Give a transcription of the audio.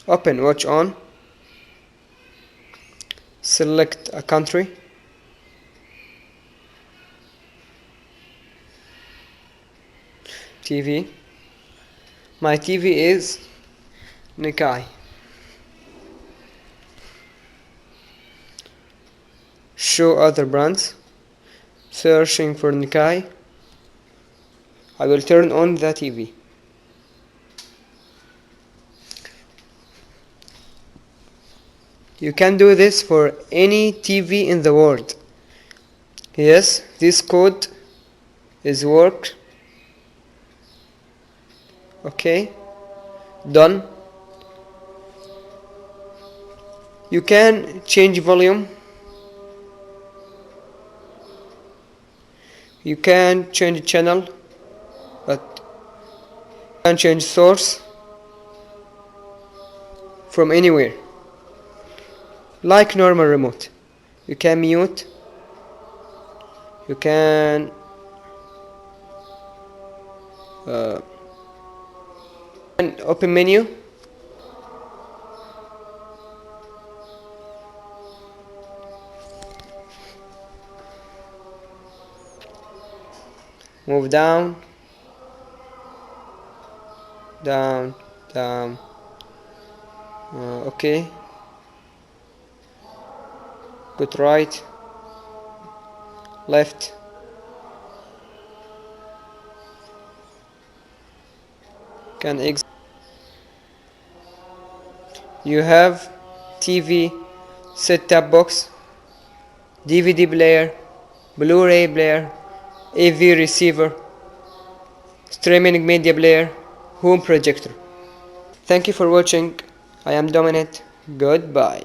Open watch on. Select a country. TV. My TV is Nikkei. Show other brands. Searching for Nikkei. I will turn on the TV. You can do this for any TV in the world. Yes, this code is worked. Okay, done. You can change volume. You can change channel, but you can change source from anywhere, like normal remote. You can mute. You can open menu. Move down, down, down. Okay. Go to right, left. Can exit. You have TV, set-top box, DVD player, Blu-ray player, AV receiver, streaming media player, home projector. Thank you for watching. I am Dominate. Goodbye.